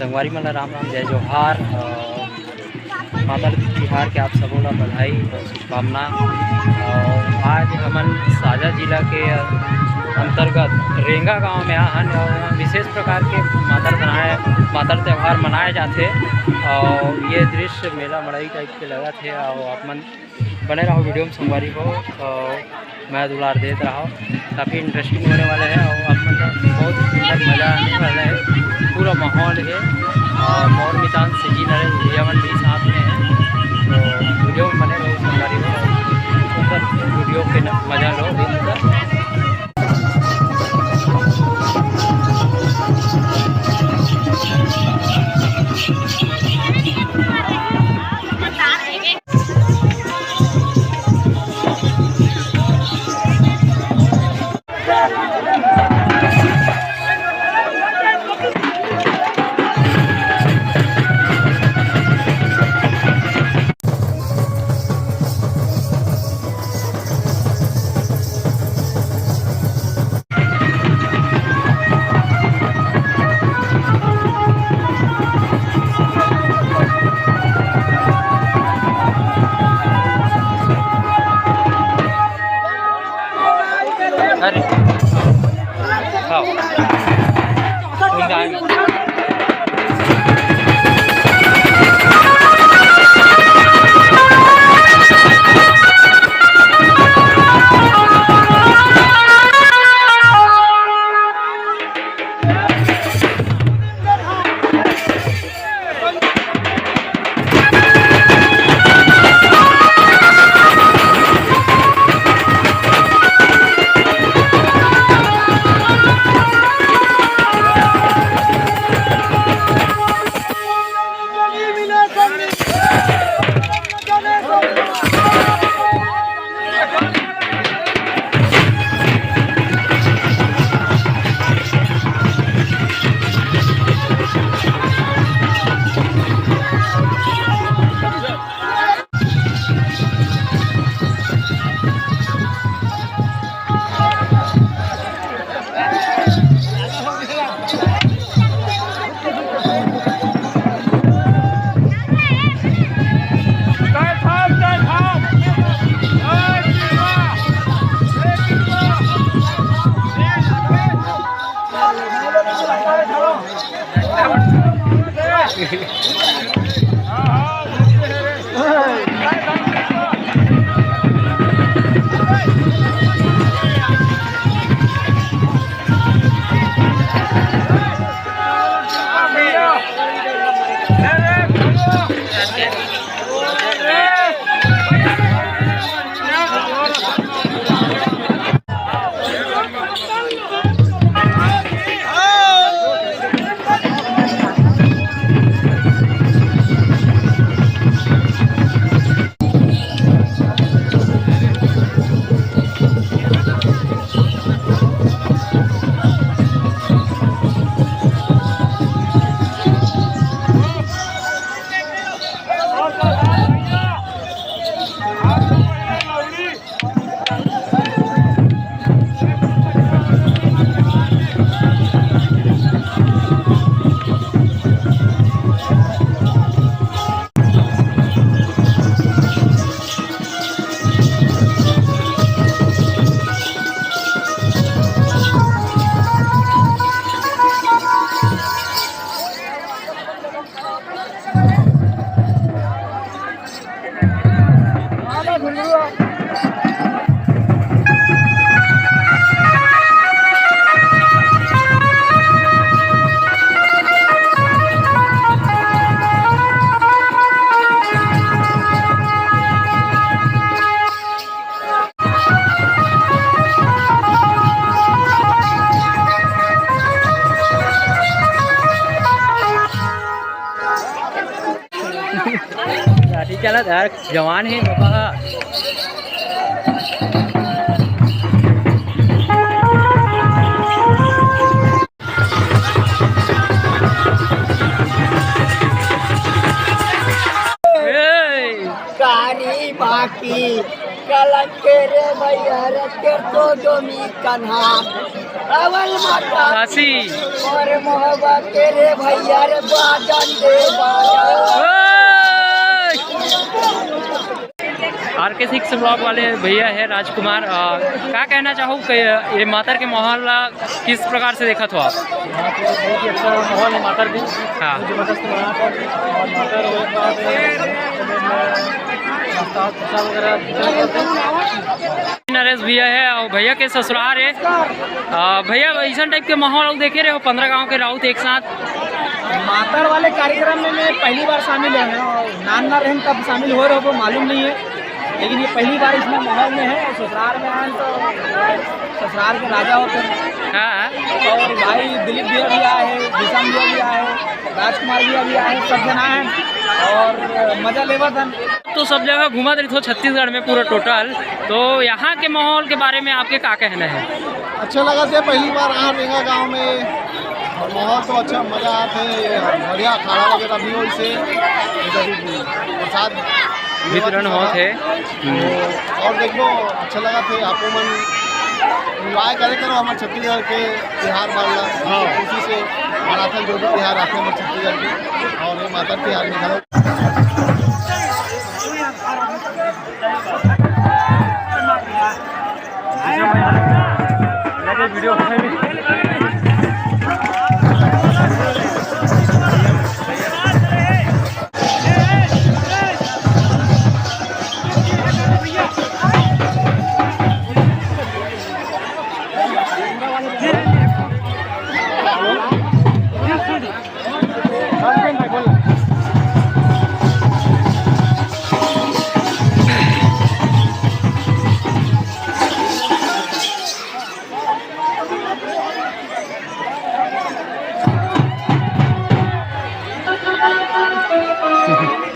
संगवारी मला राम राम जय जोहार। माता तिहार के आप सबों का बधाई और शुभकामना। आज हमन साजा जिला के अंतर्गत रेंगा गांव में आहन और विशेष प्रकार के मातर त्यौहार मनाए जाते और ये दृश्य मेला मड़ई टाइप के लगा थे और आप मन बने रहो वीडियो में संगवारी हो और मैं दुलार देते रहो। काफ़ी इंटरेस्टिंग होने वाला है और आप मतलब बहुत सुंदर मज़ा आने वाला है। पूरा माहौल है और मोर मितान सिजी नरेश भैया भी साथ में है, तो वीडियो में बने रहो संगवारी हो और सुंदर वीडियो के मज़ा लो। अरे चला यार जवान है बाबा। Kari baki kalan kere bayar kerto domi kanham Kashi. अरे मोहब्बत तेरे भैया रे बाजन दे RK6 ब्लॉग वाले भैया है राजकुमार। क्या कहना चाहो कि ये मातर के माहौल किस प्रकार से देखा तो आप? बहुत ही अच्छा माहौल है मातर भी। हाँ जबरदस्त वहाँ पर और मातर वगैरह नरेश भैया है और भैया के ससुराल है। भैया ऐसा टाइप के माहौल देखे रहे हो 15 गांव के राउत एक साथ? मातर वाले कार्यक्रम में मैं पहली बार शामिल है और नान ना रहें तब शामिल हो रहे हो वो मालूम नहीं है, लेकिन ये पहली बार इसमें माहौल में है। ससुराल में आए तो ससुराल के राजा होते हैं। हाँ और भाई दिलीप भैया भी आए हैं, विषम भैया भी आए हैं, राजकुमार भैया भी आए हैं, सब जन आए हैं और मजा लेवा था। तो सब जगह घुमा रही थो छत्तीसगढ़ में पूरा टोटल, तो यहाँ के माहौल के बारे में आपके क्या कहना है? अच्छा लगा थे पहली बार यहाँ रेंगा गांव में, माहौल तो अच्छा मजा आते बढ़िया खाना वगैरह भी हो इसे प्रसाद वितरण हो थे। और देखो अच्छा लगा थे आपको मन एंजॉय करे करो हमारे छत्तीसगढ़ के त्योहार वाला। हाँ उसी से मनाथन जो भी त्योहार आते हैं हमारे छत्तीसगढ़ के और ये माता त्योहार में घरों वीडियो Thank you.